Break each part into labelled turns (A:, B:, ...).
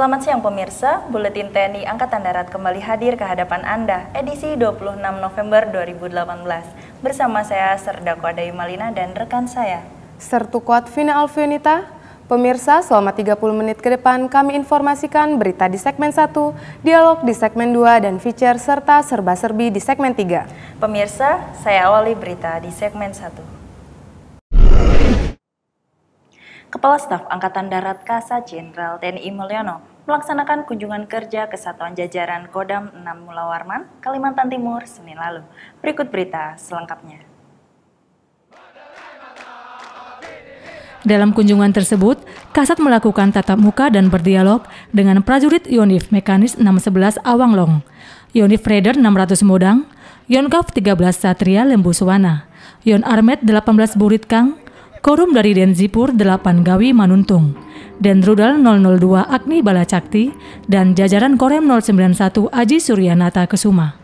A: Selamat siang pemirsa, Buletin TNI Angkatan Darat kembali hadir ke hadapan Anda, edisi 26 November 2018. Bersama saya, Serdako Adayu Malina dan rekan saya,
B: Sertukuat Vina Alfionita. Pemirsa, selama 30 menit ke depan kami informasikan berita di segmen 1, dialog di segmen 2, dan feature serta serba-serbi di segmen 3.
A: Pemirsa, saya awali berita di segmen 1. Kepala Staf Angkatan Darat Kasat Jenderal TNI Mulyono melaksanakan kunjungan kerja ke Satuan Jajaran Kodam 6 Mula Warman, Kalimantan Timur, Senin lalu. Berikut berita selengkapnya.
C: Dalam kunjungan tersebut, Kasat melakukan tatap muka dan berdialog dengan prajurit Yonif Mekanis 611 Awanglong, Yonif Raider 600 Modang, Yonkaf 13 Satria Lembu Suwana, Yon Armet 18 Burit Kang, Korum dari Denzipur 8 Gawi Manuntung, Denrudal 002 Agni Balacakti, dan jajaran Korem 091 Aji Suryanata Kesuma.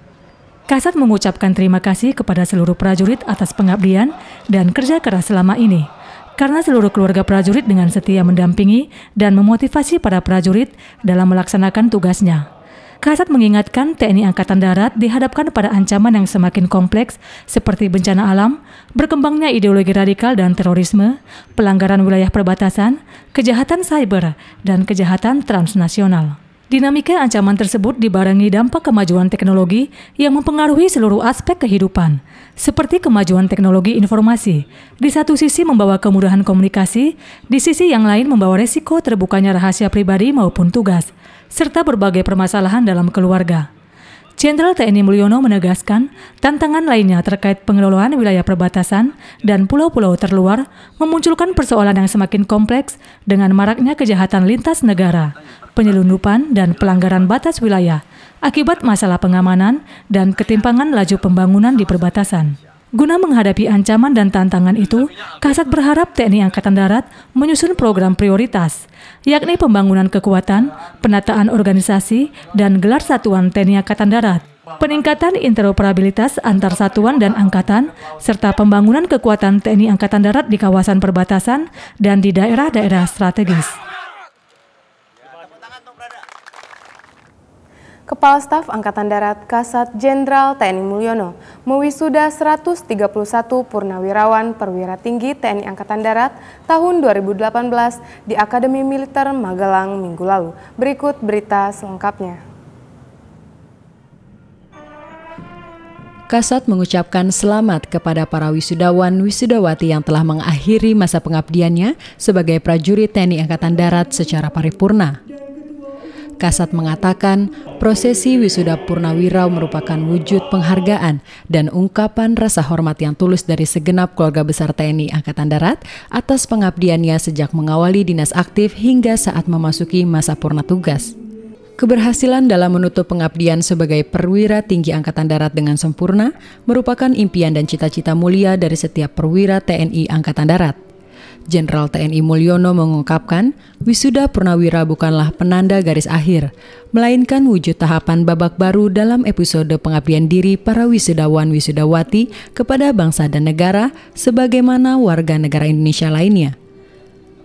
C: Kasat mengucapkan terima kasih kepada seluruh prajurit atas pengabdian dan kerja keras selama ini, karena seluruh keluarga prajurit dengan setia mendampingi dan memotivasi para prajurit dalam melaksanakan tugasnya. Kasat mengingatkan TNI Angkatan Darat dihadapkan pada ancaman yang semakin kompleks seperti bencana alam, berkembangnya ideologi radikal dan terorisme, pelanggaran wilayah perbatasan, kejahatan cyber, dan kejahatan transnasional. Dinamika ancaman tersebut dibarengi dampak kemajuan teknologi yang mempengaruhi seluruh aspek kehidupan, seperti kemajuan teknologi informasi. Di satu sisi membawa kemudahan komunikasi, di sisi yang lain membawa resiko terbukanya rahasia pribadi maupun tugas, serta berbagai permasalahan dalam keluarga. Jenderal TNI Mulyono menegaskan, tantangan lainnya terkait pengelolaan wilayah perbatasan dan pulau-pulau terluar memunculkan persoalan yang semakin kompleks dengan maraknya kejahatan lintas negara, penyelundupan dan pelanggaran batas wilayah akibat masalah pengamanan dan ketimpangan laju pembangunan di perbatasan. Guna menghadapi ancaman dan tantangan itu, Kasat berharap TNI Angkatan Darat menyusun program prioritas, yakni pembangunan kekuatan, penataan organisasi, dan gelar satuan TNI Angkatan Darat, peningkatan interoperabilitas antar satuan dan angkatan, serta pembangunan kekuatan TNI Angkatan Darat di kawasan perbatasan dan di daerah-daerah strategis.
B: Kepala Staf Angkatan Darat Kasat Jenderal TNI Mulyono mewisuda 131 purnawirawan perwira tinggi TNI Angkatan Darat tahun 2018 di Akademi Militer Magelang minggu lalu. Berikut berita selengkapnya.
D: Kasat mengucapkan selamat kepada para wisudawan wisudawati yang telah mengakhiri masa pengabdiannya sebagai prajurit TNI Angkatan Darat secara paripurna. Kasat mengatakan prosesi wisuda purnawira merupakan wujud penghargaan dan ungkapan rasa hormat yang tulus dari segenap keluarga besar TNI Angkatan Darat atas pengabdiannya sejak mengawali dinas aktif hingga saat memasuki masa purna tugas. Keberhasilan dalam menutup pengabdian sebagai perwira tinggi Angkatan Darat dengan sempurna merupakan impian dan cita-cita mulia dari setiap perwira TNI Angkatan Darat. Jenderal TNI Mulyono mengungkapkan, wisuda purnawira bukanlah penanda garis akhir, melainkan wujud tahapan babak baru dalam episode pengabdian diri para wisudawan wisudawati kepada bangsa dan negara sebagaimana warga negara Indonesia lainnya.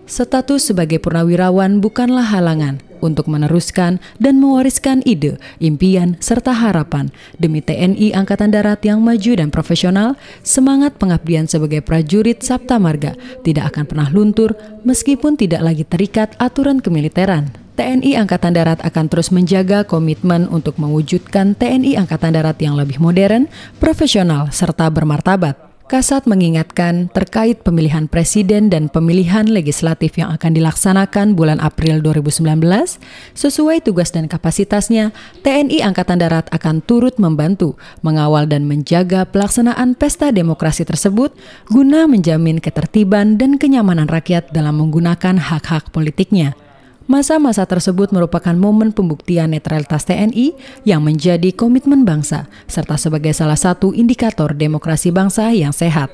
D: Status sebagai purnawirawan bukanlah halangan untuk meneruskan dan mewariskan ide, impian, serta harapan demi TNI Angkatan Darat yang maju dan profesional. Semangat pengabdian sebagai prajurit Sabta Marga tidak akan pernah luntur meskipun tidak lagi terikat aturan kemiliteran. TNI Angkatan Darat akan terus menjaga komitmen untuk mewujudkan TNI Angkatan Darat yang lebih modern, profesional, serta bermartabat. Kasat mengingatkan terkait pemilihan presiden dan pemilihan legislatif yang akan dilaksanakan bulan April 2019, sesuai tugas dan kapasitasnya, TNI Angkatan Darat akan turut membantu, mengawal dan menjaga pelaksanaan pesta demokrasi tersebut guna menjamin ketertiban dan kenyamanan rakyat dalam menggunakan hak-hak politiknya. Masa-masa tersebut merupakan momen pembuktian netralitas TNI yang menjadi komitmen bangsa, serta sebagai salah satu indikator demokrasi bangsa yang sehat.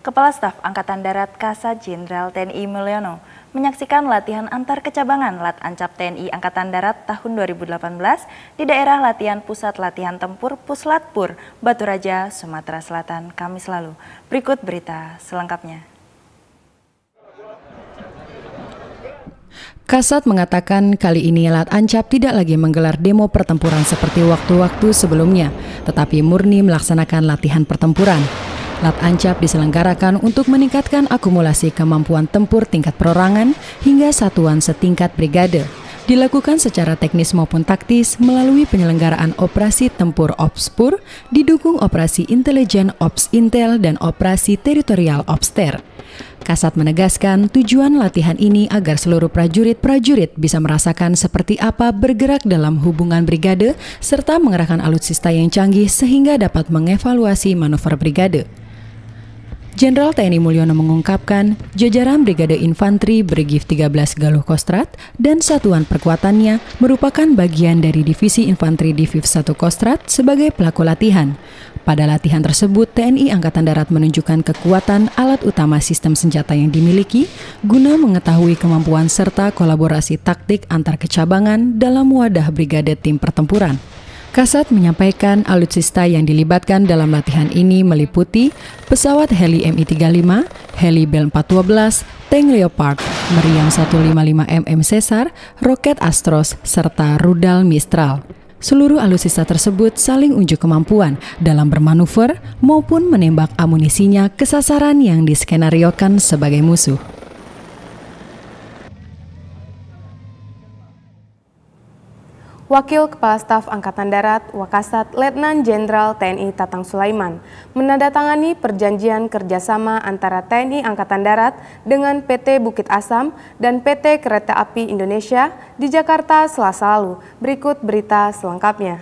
A: Kepala Staf Angkatan Darat Kasat Jenderal TNI Mulyono menyaksikan latihan antar kecabangan Lat-Ancap TNI Angkatan Darat tahun 2018 di daerah latihan Pusat Latihan Tempur Puslatpur, Batu Raja, Sumatera Selatan, Kamis lalu. Berikut berita selengkapnya.
D: Kasat mengatakan kali ini Lat Ancap tidak lagi menggelar demo pertempuran seperti waktu-waktu sebelumnya, tetapi murni melaksanakan latihan pertempuran. Lat Ancap diselenggarakan untuk meningkatkan akumulasi kemampuan tempur tingkat perorangan hingga satuan setingkat brigade. Dilakukan secara teknis maupun taktis melalui penyelenggaraan operasi tempur Opspur, didukung operasi intelijen Ops Intel dan operasi teritorial Opster. Kasat menegaskan tujuan latihan ini agar seluruh prajurit-prajurit bisa merasakan seperti apa bergerak dalam hubungan brigade serta mengerahkan alutsista yang canggih sehingga dapat mengevaluasi manuver brigade. Jenderal TNI Mulyono mengungkapkan jajaran Brigade Infanteri Brigif 13 Galuh Kostrat dan satuan perkuatannya merupakan bagian dari Divisi Infanteri Diviv 1 Kostrat sebagai pelaku latihan. Pada latihan tersebut, TNI Angkatan Darat menunjukkan kekuatan alat utama sistem senjata yang dimiliki guna mengetahui kemampuan serta kolaborasi taktik antar kecabangan dalam wadah brigade tim pertempuran. Kasat menyampaikan alutsista yang dilibatkan dalam latihan ini meliputi pesawat heli Mi-35, heli Bell 412, tank Leopard, meriam 155mm Caesar, roket Astros, serta rudal Mistral. Seluruh alutsista tersebut saling unjuk kemampuan dalam bermanuver maupun menembak amunisinya ke sasaran yang diskenariokan sebagai musuh.
B: Wakil Kepala Staf Angkatan Darat Wakasat Letnan Jenderal TNI Tatang Sulaiman menandatangani perjanjian kerjasama antara TNI Angkatan Darat dengan PT Bukit Asam dan PT Kereta Api Indonesia di Jakarta Selasa lalu. Berikut berita selengkapnya.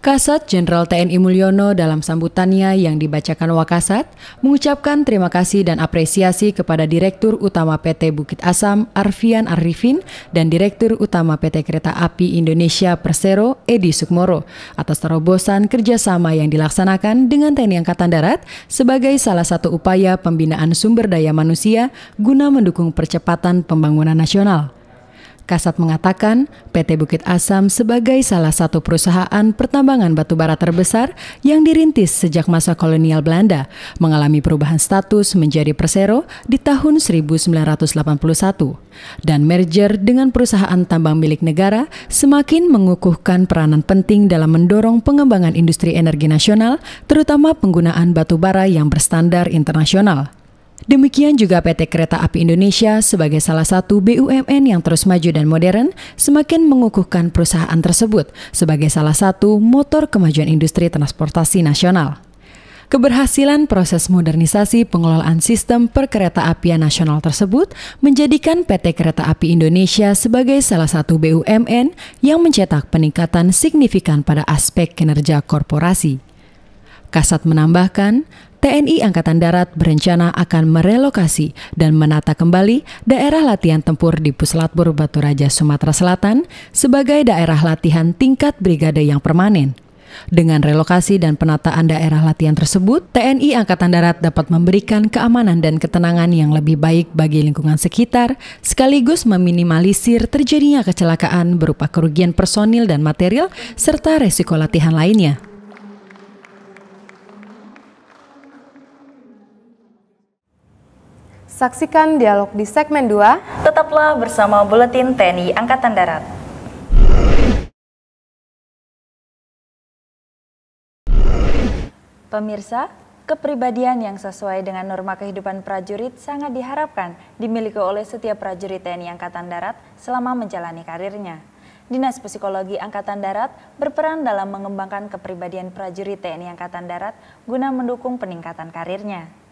D: Kasat Jenderal TNI Mulyono dalam sambutannya yang dibacakan Wakasat mengucapkan terima kasih dan apresiasi kepada Direktur Utama PT Bukit Asam Arfian Arifin dan Direktur Utama PT Kereta Api Indonesia Persero Edi Sukmoro atas terobosan kerjasama yang dilaksanakan dengan TNI Angkatan Darat sebagai salah satu upaya pembinaan sumber daya manusia guna mendukung percepatan pembangunan nasional. Kasat mengatakan PT Bukit Asam sebagai salah satu perusahaan pertambangan batubara terbesar yang dirintis sejak masa kolonial Belanda mengalami perubahan status menjadi Persero di tahun 1981 dan merger dengan perusahaan tambang milik negara semakin mengukuhkan peranan penting dalam mendorong pengembangan industri energi nasional terutama penggunaan batubara yang berstandar internasional. Demikian juga PT Kereta Api Indonesia sebagai salah satu BUMN yang terus maju dan modern semakin mengukuhkan perusahaan tersebut sebagai salah satu motor kemajuan industri transportasi nasional. Keberhasilan proses modernisasi pengelolaan sistem perkereta-apian nasional tersebut menjadikan PT Kereta Api Indonesia sebagai salah satu BUMN yang mencetak peningkatan signifikan pada aspek kinerja korporasi. Kasat menambahkan, TNI Angkatan Darat berencana akan merelokasi dan menata kembali daerah latihan tempur di Puslatbur Batu Raja, Sumatera Selatan sebagai daerah latihan tingkat brigade yang permanen. Dengan relokasi dan penataan daerah latihan tersebut, TNI Angkatan Darat dapat memberikan keamanan dan ketenangan yang lebih baik bagi lingkungan sekitar, sekaligus meminimalisir terjadinya kecelakaan berupa kerugian personil dan material, serta resiko latihan lainnya.
B: Saksikan dialog di segmen 2.
A: Tetaplah bersama Buletin TNI Angkatan Darat. Pemirsa, kepribadian yang sesuai dengan norma kehidupan prajurit sangat diharapkan dimiliki oleh setiap prajurit TNI Angkatan Darat selama menjalani karirnya. Dinas Psikologi Angkatan Darat berperan dalam mengembangkan kepribadian prajurit TNI Angkatan Darat guna mendukung peningkatan karirnya.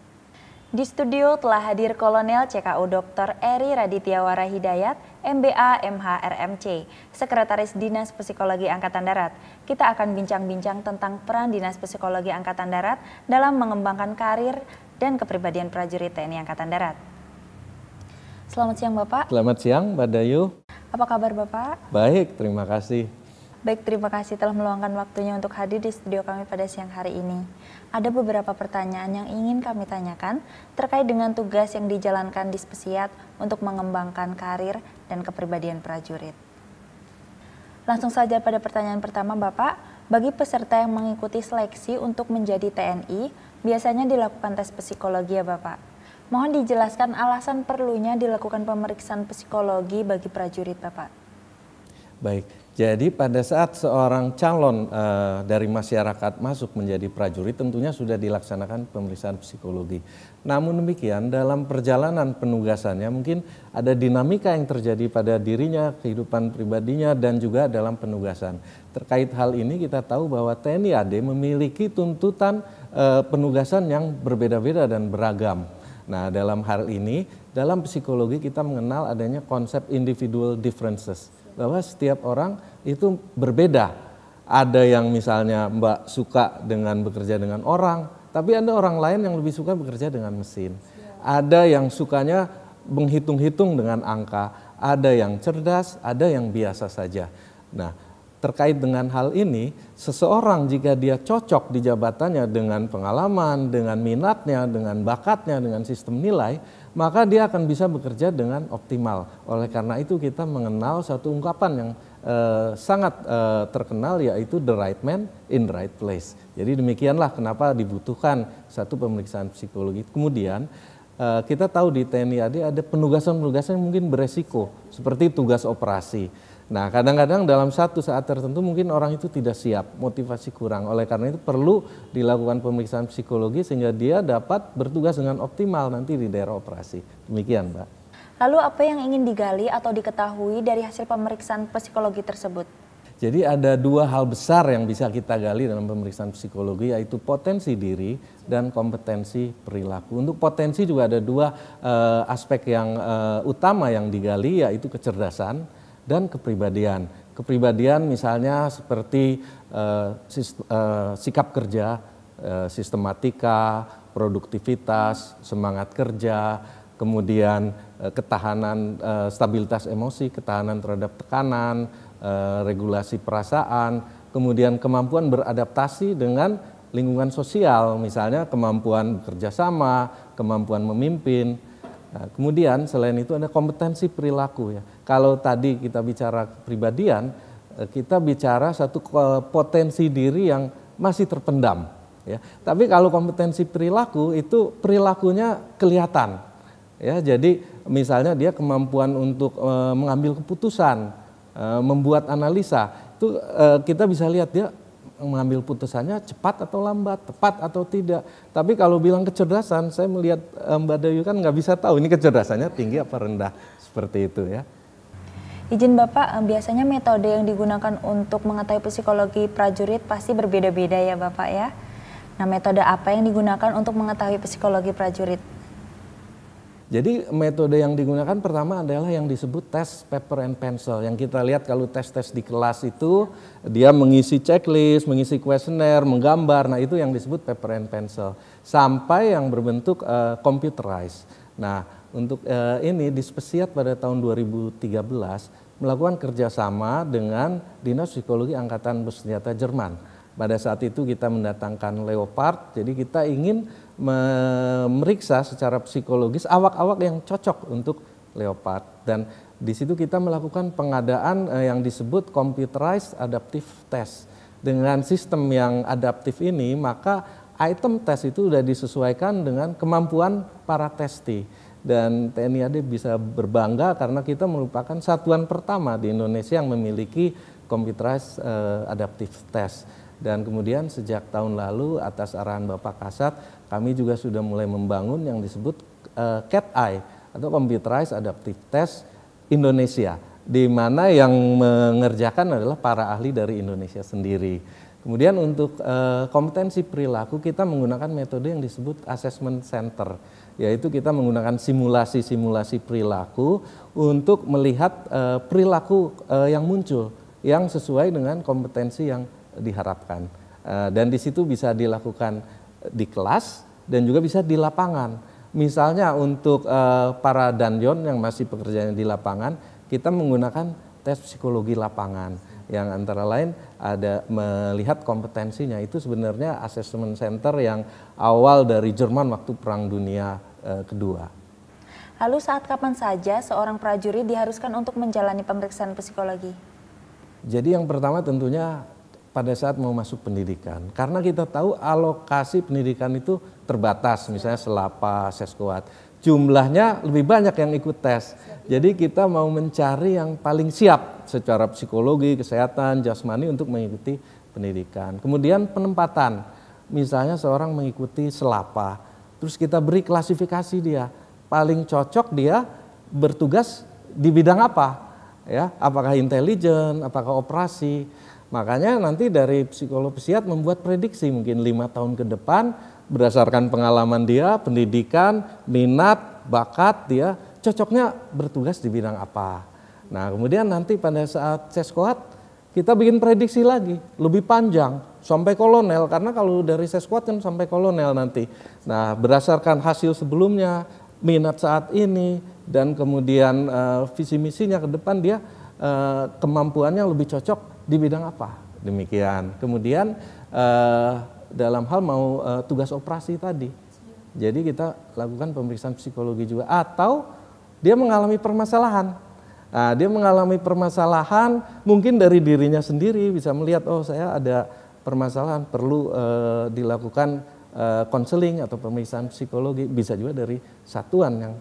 A: Di studio telah hadir Kolonel CKU Dr. Eri Raditya Hidayat, MBA MHRMC, Sekretaris Dinas Psikologi Angkatan Darat. Kita akan bincang-bincang tentang peran Dinas Psikologi Angkatan Darat dalam mengembangkan karir dan kepribadian prajurit TNI Angkatan Darat. Selamat siang Bapak.
E: Selamat siang Mbak Dayu.
A: Apa kabar Bapak?
E: Baik, terima kasih.
A: Baik, terima kasih telah meluangkan waktunya untuk hadir di studio kami pada siang hari ini. Ada beberapa pertanyaan yang ingin kami tanyakan terkait dengan tugas yang dijalankan Dispesiat untuk mengembangkan karir dan kepribadian prajurit. Langsung saja pada pertanyaan pertama Bapak, bagi peserta yang mengikuti seleksi untuk menjadi TNI, biasanya dilakukan tes psikologi ya Bapak. Mohon dijelaskan alasan perlunya dilakukan pemeriksaan psikologi bagi prajurit, Bapak.
E: Baik, jadi pada saat seorang calon dari masyarakat masuk menjadi prajurit tentunya sudah dilaksanakan pemeriksaan psikologi. Namun demikian dalam perjalanan penugasannya mungkin ada dinamika yang terjadi pada dirinya, kehidupan pribadinya dan juga dalam penugasan. Terkait hal ini kita tahu bahwa TNI AD memiliki tuntutan penugasan yang berbeda-beda dan beragam. Nah, dalam hal ini dalam psikologi kita mengenal adanya konsep individual differences. Bahwa setiap orang itu berbeda. Ada yang misalnya Mbak suka dengan bekerja dengan orang, tapi ada orang lain yang lebih suka bekerja dengan mesin. Ada yang sukanya menghitung-hitung dengan angka, ada yang cerdas, ada yang biasa saja. Nah, terkait dengan hal ini, seseorang jika dia cocok di jabatannya dengan pengalaman, dengan minatnya, dengan bakatnya, dengan sistem nilai, maka dia akan bisa bekerja dengan optimal. Oleh karena itu kita mengenal satu ungkapan yang sangat terkenal yaitu the right man in the right place. Jadi demikianlah kenapa dibutuhkan satu pemeriksaan psikologi. Kemudian kita tahu di TNI AD ada penugasan-penugasan yang mungkin beresiko seperti tugas operasi. Nah, kadang-kadang dalam satu saat tertentu mungkin orang itu tidak siap, motivasi kurang. Oleh karena itu perlu dilakukan pemeriksaan psikologi sehingga dia dapat bertugas dengan optimal nanti di daerah operasi. Demikian, Mbak.
A: Lalu apa yang ingin digali atau diketahui dari hasil pemeriksaan psikologi tersebut?
E: Jadi ada dua hal besar yang bisa kita gali dalam pemeriksaan psikologi yaitu potensi diri dan kompetensi perilaku. Untuk potensi juga ada dua aspek yang utama yang digali yaitu kecerdasan dan kepribadian. Kepribadian misalnya seperti sikap kerja, sistematika, produktivitas, semangat kerja, kemudian ketahanan, stabilitas emosi, ketahanan terhadap tekanan, regulasi perasaan, kemudian kemampuan beradaptasi dengan lingkungan sosial, misalnya kemampuan bekerja sama, kemampuan memimpin. Nah, kemudian selain itu ada kompetensi perilaku ya. Kalau tadi kita bicara kepribadian, kita bicara satu potensi diri yang masih terpendam ya. Tapi kalau kompetensi perilaku itu perilakunya kelihatan ya. Jadi misalnya dia kemampuan untuk mengambil keputusan, membuat analisa, itu kita bisa lihat dia mengambil putusannya cepat atau lambat, tepat atau tidak. Tapi kalau bilang kecerdasan, saya melihat Mbak Dayu kan nggak bisa tahu ini kecerdasannya tinggi apa rendah, seperti itu ya.
A: Izin Bapak, biasanya metode yang digunakan untuk mengetahui psikologi prajurit pasti berbeda-beda ya Bapak ya. Nah, metode apa yang digunakan untuk mengetahui psikologi prajurit?
E: Jadi metode yang digunakan pertama adalah yang disebut tes paper and pencil. Yang kita lihat kalau tes-tes di kelas itu dia mengisi checklist, mengisi kuesioner, menggambar. Nah itu yang disebut paper and pencil. Sampai yang berbentuk computerized. Nah untuk ini Dispesiat pada tahun 2013 melakukan kerjasama dengan Dinas Psikologi Angkatan Bersenjata Jerman. Pada saat itu kita mendatangkan Leopard, jadi kita ingin memeriksa secara psikologis awak-awak yang cocok untuk Leopard. Dan di situ kita melakukan pengadaan yang disebut computerized adaptive test. Dengan sistem yang adaptif ini, maka item tes itu sudah disesuaikan dengan kemampuan para testi. Dan TNI AD bisa berbangga karena kita merupakan satuan pertama di Indonesia yang memiliki computerized adaptive test. Dan kemudian sejak tahun lalu atas arahan Bapak Kasat, kami juga sudah mulai membangun yang disebut CAT-I atau Computerized Adaptive Test Indonesia, di mana yang mengerjakan adalah para ahli dari Indonesia sendiri. Kemudian untuk kompetensi perilaku kita menggunakan metode yang disebut assessment center, yaitu kita menggunakan simulasi-simulasi perilaku untuk melihat perilaku yang muncul yang sesuai dengan kompetensi yang diharapkan. Dan di situ bisa dilakukan di kelas dan juga bisa di lapangan. Misalnya untuk para danjon yang masih pekerjaannya di lapangan, kita menggunakan tes psikologi lapangan yang antara lain ada melihat kompetensinya. Itu sebenarnya assessment center yang awal dari Jerman waktu Perang Dunia Kedua.
A: Lalu saat kapan saja seorang prajurit diharuskan untuk menjalani pemeriksaan psikologi?
E: Jadi yang pertama tentunya pada saat mau masuk pendidikan. Karena kita tahu alokasi pendidikan itu terbatas, misalnya Selapa, Seskoat. jumlahnya lebih banyak yang ikut tes. Jadi kita mau mencari yang paling siap secara psikologi, kesehatan, jasmani untuk mengikuti pendidikan. Kemudian penempatan, misalnya seorang mengikuti selapa, terus kita beri klasifikasi dia, paling cocok dia bertugas di bidang apa, ya? Apakah intelijen, apakah operasi. Makanya nanti dari psikolog psikiat membuat prediksi mungkin 5 tahun ke depan berdasarkan pengalaman dia, pendidikan, minat, bakat dia cocoknya bertugas di bidang apa. Nah kemudian nanti pada saat seskoat kita bikin prediksi lagi lebih panjang sampai kolonel, karena kalau dari seskoat kan sampai kolonel nanti. Nah berdasarkan hasil sebelumnya, minat saat ini, dan kemudian visi misinya ke depan dia kemampuannya lebih cocok di bidang apa. Demikian. Kemudian dalam hal mau tugas operasi tadi. Jadi kita lakukan pemeriksaan psikologi juga, atau dia mengalami permasalahan. Nah, dia mengalami permasalahan mungkin dari dirinya sendiri bisa melihat, oh saya ada permasalahan perlu dilakukan konseling atau pemeriksaan psikologi. Bisa juga dari satuan yang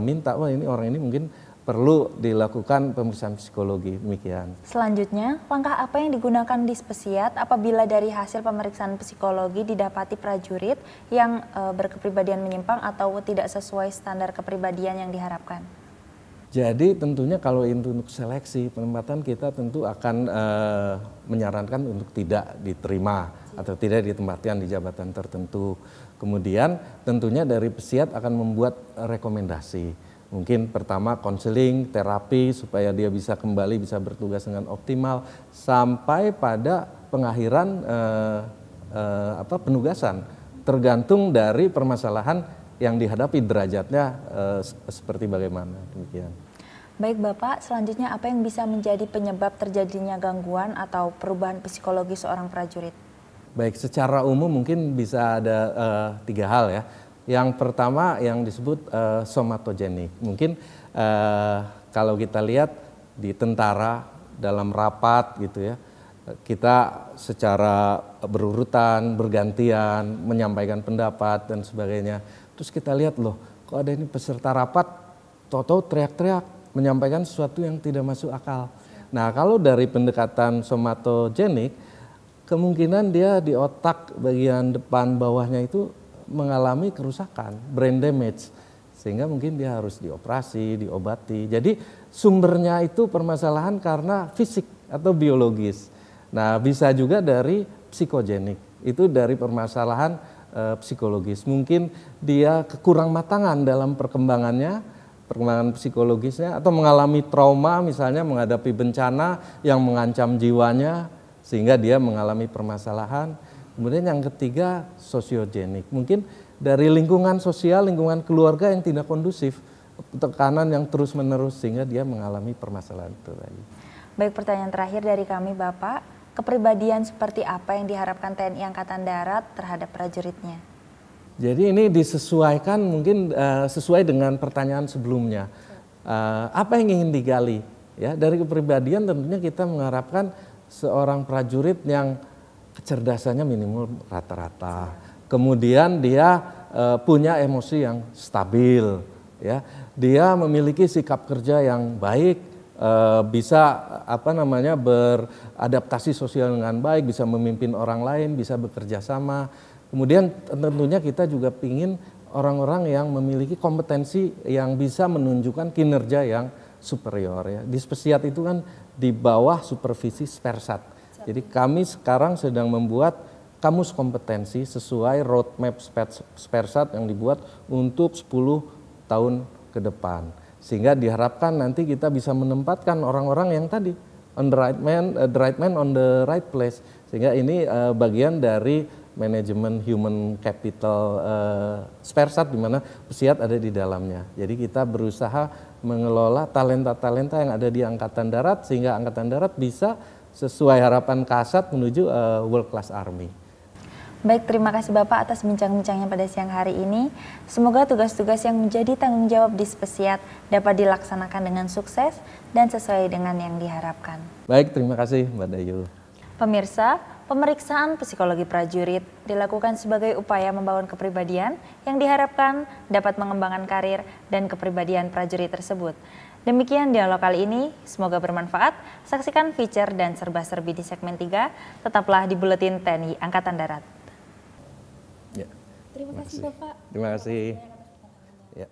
E: minta, wah ini orang ini mungkin perlu dilakukan pemeriksaan psikologi. Demikian.
A: Selanjutnya, langkah apa yang digunakan Dispesiat apabila dari hasil pemeriksaan psikologi didapati prajurit yang berkepribadian menyimpang atau tidak sesuai standar kepribadian yang diharapkan?
E: Jadi tentunya kalau untuk seleksi penempatan kita tentu akan menyarankan untuk tidak diterima atau tidak ditempatkan di jabatan tertentu. Kemudian tentunya dari psikiat akan membuat rekomendasi. Mungkin pertama konseling, terapi supaya dia bisa kembali bisa bertugas dengan optimal sampai pada pengakhiran penugasan. Tergantung dari permasalahan yang dihadapi, derajatnya seperti bagaimana. Demikian.
A: Baik Bapak, selanjutnya apa yang bisa menjadi penyebab terjadinya gangguan atau perubahan psikologi seorang prajurit?
E: Baik, secara umum mungkin bisa ada 3 hal ya. Yang pertama yang disebut somatogenik. Mungkin kalau kita lihat di tentara dalam rapat gitu ya, kita secara berurutan, bergantian, menyampaikan pendapat dan sebagainya. Terus kita lihat loh, kok ada ini peserta rapat, tahu-tahu teriak-teriak, menyampaikan sesuatu yang tidak masuk akal. Nah kalau dari pendekatan somatogenik, kemungkinan dia di otak bagian depan bawahnya itu mengalami kerusakan, brain damage, sehingga mungkin dia harus dioperasi, diobati. Jadi sumbernya itu permasalahan karena fisik atau biologis. Nah bisa juga dari psikogenik, itu dari permasalahan psikologis. Mungkin dia kekurang matangan dalam perkembangan psikologisnya, atau mengalami trauma misalnya menghadapi bencana yang mengancam jiwanya sehingga dia mengalami permasalahan. Kemudian yang ketiga sosiogenik, mungkin dari lingkungan sosial, lingkungan keluarga yang tidak kondusif, tekanan yang terus menerus sehingga dia mengalami permasalahan itu tadi.
A: Baik, pertanyaan terakhir dari kami Bapak, kepribadian seperti apa yang diharapkan TNI Angkatan Darat terhadap prajuritnya?
E: Jadi ini disesuaikan mungkin sesuai dengan pertanyaan sebelumnya. Apa yang ingin digali? Ya, dari kepribadian tentunya kita mengharapkan seorang prajurit yang kecerdasannya minimal rata-rata. Kemudian dia punya emosi yang stabil, ya. Dia memiliki sikap kerja yang baik, bisa beradaptasi sosial dengan baik, bisa memimpin orang lain, bisa bekerja sama. Kemudian tentunya kita juga ingin orang-orang yang memiliki kompetensi yang bisa menunjukkan kinerja yang superior, ya. Dispesiat itu kan di bawah supervisi Spersat. Jadi kami sekarang sedang membuat kamus kompetensi sesuai roadmap Spersat yang dibuat untuk 10 tahun ke depan. Sehingga diharapkan nanti kita bisa menempatkan orang-orang yang tadi on the right man on the right place. Sehingga ini bagian dari manajemen human capital Spersat, di mana psikiat ada di dalamnya. Jadi kita berusaha mengelola talenta-talenta yang ada di Angkatan Darat sehingga Angkatan Darat bisa sesuai harapan Kasat menuju world class army.
A: Baik, terima kasih Bapak atas bincang-bincangnya pada siang hari ini. Semoga tugas-tugas yang menjadi tanggung jawab Dispesiat dapat dilaksanakan dengan sukses dan sesuai dengan yang diharapkan.
E: Baik, terima kasih Mbak Dayu.
A: Pemirsa, pemeriksaan psikologi prajurit dilakukan sebagai upaya membangun kepribadian yang diharapkan dapat mengembangkan karir dan kepribadian prajurit tersebut. Demikian dialog kali ini, semoga bermanfaat. Saksikan feature dan serba-serbi di segmen 3, tetaplah di Buletin TNI Angkatan Darat.
E: Ya.
A: Terima kasih Bapak.
E: Terima kasih. Ya.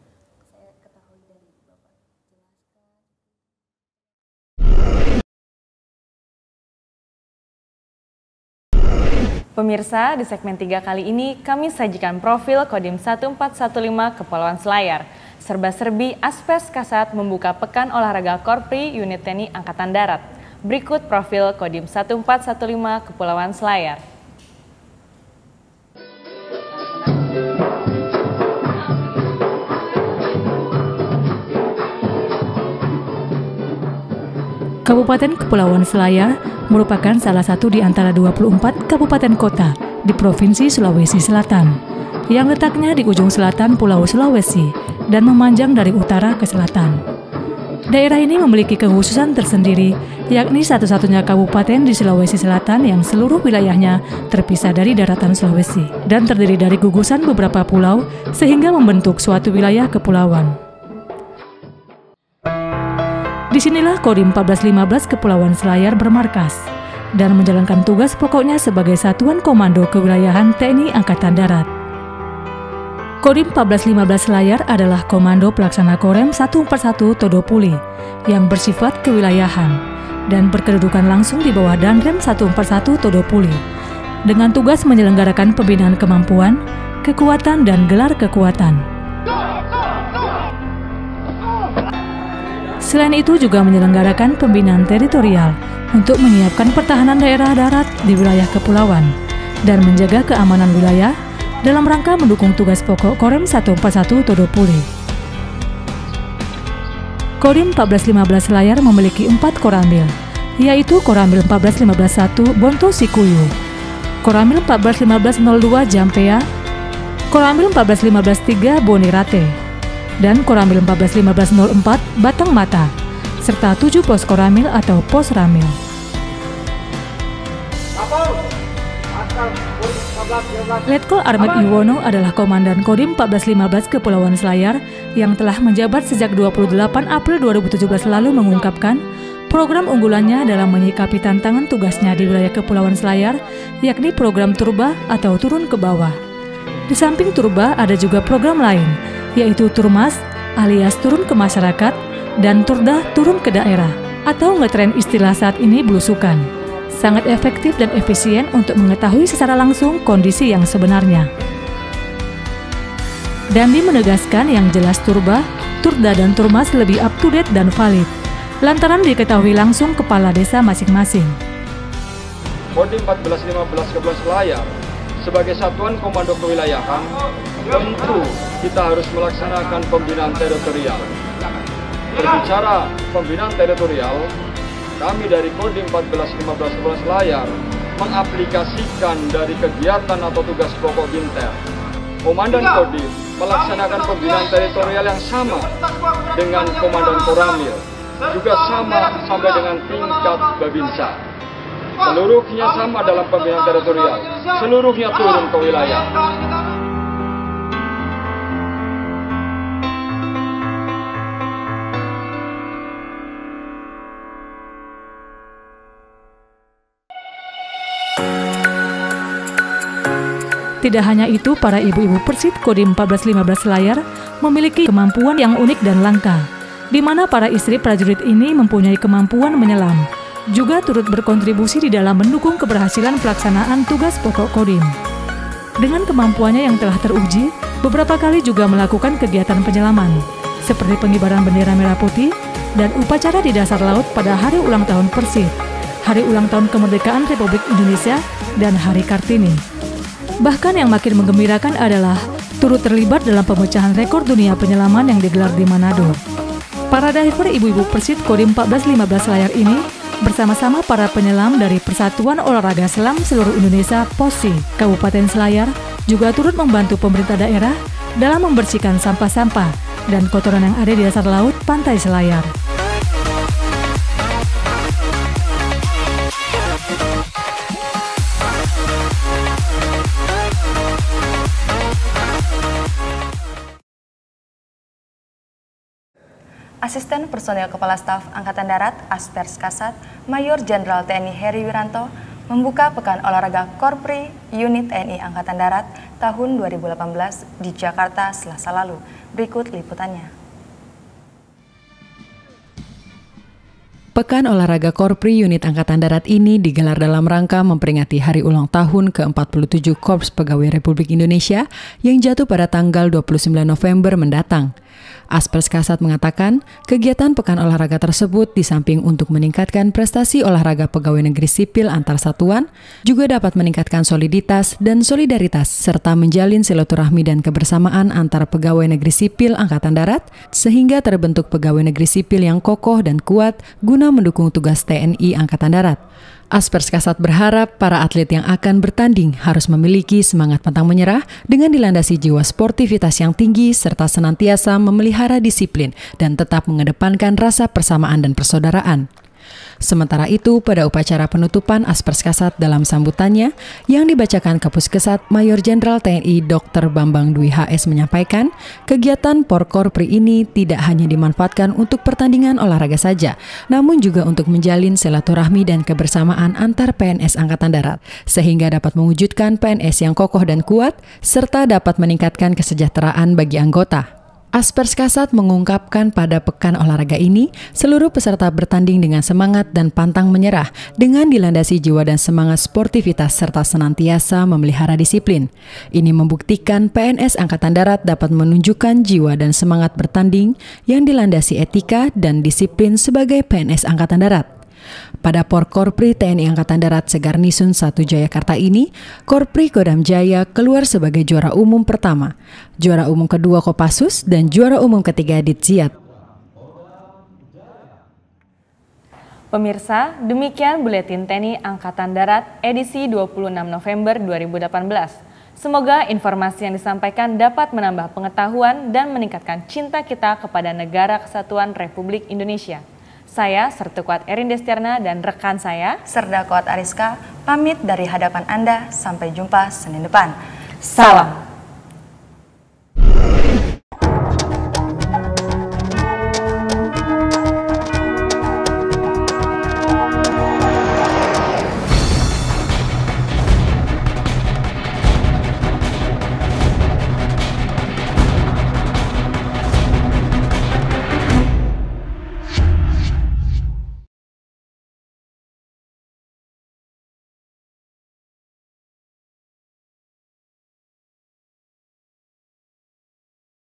B: Pemirsa, di segmen 3 kali ini kami sajikan profil Kodim 1415 Kepulauan Selayar. Serba-serbi Aspes Kasat membuka Pekan Olahraga Korpri Unit TNI Angkatan Darat. Berikut profil Kodim 1415 Kepulauan Selayar.
C: Kabupaten Kepulauan Selayar merupakan salah satu di antara 24 kabupaten kota di Provinsi Sulawesi Selatan yang letaknya di ujung selatan Pulau Sulawesi dan memanjang dari utara ke selatan. Daerah ini memiliki kekhususan tersendiri, yakni satu-satunya kabupaten di Sulawesi Selatan yang seluruh wilayahnya terpisah dari daratan Sulawesi dan terdiri dari gugusan beberapa pulau sehingga membentuk suatu wilayah kepulauan. Disinilah Kodim 1415 Kepulauan Selayar bermarkas dan menjalankan tugas pokoknya sebagai Satuan Komando Kewilayahan TNI Angkatan Darat. Kodim 1415 Selayar adalah Komando Pelaksana Korem 1 per 1 Todopuli yang bersifat kewilayahan dan berkedudukan langsung di bawah Danrem 1 per 1 Todopuli dengan tugas menyelenggarakan pembinaan kemampuan, kekuatan, dan gelar kekuatan. Selain itu juga menyelenggarakan pembinaan teritorial untuk menyiapkan pertahanan daerah darat di wilayah kepulauan dan menjaga keamanan wilayah dalam rangka mendukung tugas pokok Korem 1 per 1 Todopuli. Kodim 1415 Selayar memiliki 4 koramil, yaitu Koramil 14151 Bonto Sikuyu, Koramil 14152 Jampea, Koramil 14153 Bonirate, dan Koramil 14154 Batang Mata, serta 7 pos koramil atau pos ramil. Letkol Armet Iwono adalah Komandan Kodim 1415 Kepulauan Selayar yang telah menjabat sejak 28 April 2017 lalu mengungkapkan program unggulannya dalam menyikapi tantangan tugasnya di wilayah Kepulauan Selayar, yakni program Turba atau turun ke bawah. Di samping Turba ada juga program lain, yaitu Turmas alias turun ke masyarakat dan Turda turun ke daerah atau ngetren istilah saat ini belusukan. Sangat efektif dan efisien untuk mengetahui secara langsung kondisi yang sebenarnya. Dandi menegaskan yang jelas Turba, Turda, dan Turmas lebih up to date dan valid, lantaran diketahui langsung kepala desa masing-masing.
F: Kodim 1415 Kepulauan Selayar sebagai Satuan Komando Kewilayahan, tentu kita harus melaksanakan pembinaan teritorial. Berbicara pembinaan teritorial, kami dari Kodim 1415 Kepulauan Selayar mengaplikasikan dari kegiatan atau tugas pokok Binter. Komandan Kodim melaksanakan pembinaan teritorial yang sama dengan Komandan Koramil, juga sama sampai dengan tingkat Babinsa. Seluruhnya sama dalam pembinaan teritorial, seluruhnya turun ke wilayah.
C: Tidak hanya itu, para ibu-ibu Persit Kodim 1415 Selayar memiliki kemampuan yang unik dan langka, di mana para istri prajurit ini mempunyai kemampuan menyelam, juga turut berkontribusi di dalam mendukung keberhasilan pelaksanaan tugas pokok Kodim. Dengan kemampuannya yang telah teruji, beberapa kali juga melakukan kegiatan penyelaman, seperti pengibaran bendera merah putih dan upacara di dasar laut pada hari ulang tahun Persit, hari ulang tahun kemerdekaan Republik Indonesia, dan Hari Kartini. Bahkan yang makin menggembirakan adalah turut terlibat dalam pemecahan rekor dunia penyelaman yang digelar di Manado. Para diver ibu-ibu Persit Kodim 1415 Selayar ini bersama-sama para penyelam dari Persatuan Olahraga Selam Seluruh Indonesia POSI Kabupaten Selayar juga turut membantu pemerintah daerah dalam membersihkan sampah-sampah dan kotoran yang ada di dasar laut pantai Selayar.
A: Asisten Personil Kepala Staf Angkatan Darat Aspers Kasat Mayor Jenderal TNI Heri Wiranto membuka Pekan Olahraga Korpri Unit TNI Angkatan Darat tahun 2018 di Jakarta Selasa lalu. Berikut liputannya.
D: Pekan Olahraga Korpri Unit Angkatan Darat ini digelar dalam rangka memperingati hari ulang tahun ke-47 Korps Pegawai Republik Indonesia yang jatuh pada tanggal 29 November mendatang. Aspers Kasat mengatakan, kegiatan Pekan Olahraga tersebut di samping untuk meningkatkan prestasi olahraga pegawai negeri sipil antar satuan, juga dapat meningkatkan soliditas dan solidaritas serta menjalin silaturahmi dan kebersamaan antar pegawai negeri sipil Angkatan Darat sehingga terbentuk pegawai negeri sipil yang kokoh dan kuat guna mendukung tugas TNI Angkatan Darat. Aspers Kasat berharap para atlet yang akan bertanding harus memiliki semangat pantang menyerah dengan dilandasi jiwa sportivitas yang tinggi serta senantiasa memelihara disiplin dan tetap mengedepankan rasa persamaan dan persaudaraan. Sementara itu, pada upacara penutupan Aspers Kasat dalam sambutannya yang dibacakan Kapus Kesat Mayor Jenderal TNI Dr. Bambang Dwi HS menyampaikan, kegiatan Porkorpri ini tidak hanya dimanfaatkan untuk pertandingan olahraga saja, namun juga untuk menjalin silaturahmi dan kebersamaan antar PNS Angkatan Darat, sehingga dapat mewujudkan PNS yang kokoh dan kuat, serta dapat meningkatkan kesejahteraan bagi anggota. Aspers Kasat mengungkapkan pada pekan olahraga ini, seluruh peserta bertanding dengan semangat dan pantang menyerah dengan dilandasi jiwa dan semangat sportivitas serta senantiasa memelihara disiplin. Ini membuktikan PNS Angkatan Darat dapat menunjukkan jiwa dan semangat bertanding yang dilandasi etika dan disiplin sebagai PNS Angkatan Darat. Pada Porkorpri TNI Angkatan Darat Segarnisun 1 Jayakarta ini, Korpri Kodam Jaya keluar sebagai juara umum pertama, juara umum kedua Kopassus, dan juara umum ketiga Ditziat.
A: Pemirsa, demikian Buletin TNI Angkatan Darat edisi 26 November 2018. Semoga informasi yang disampaikan dapat menambah pengetahuan dan meningkatkan cinta kita kepada Negara Kesatuan Republik Indonesia. Saya, Sertukuat Erin Destiarna, dan rekan saya,
B: Serda Kuat Ariska, pamit dari hadapan Anda. Sampai jumpa Senin depan.
A: Salam.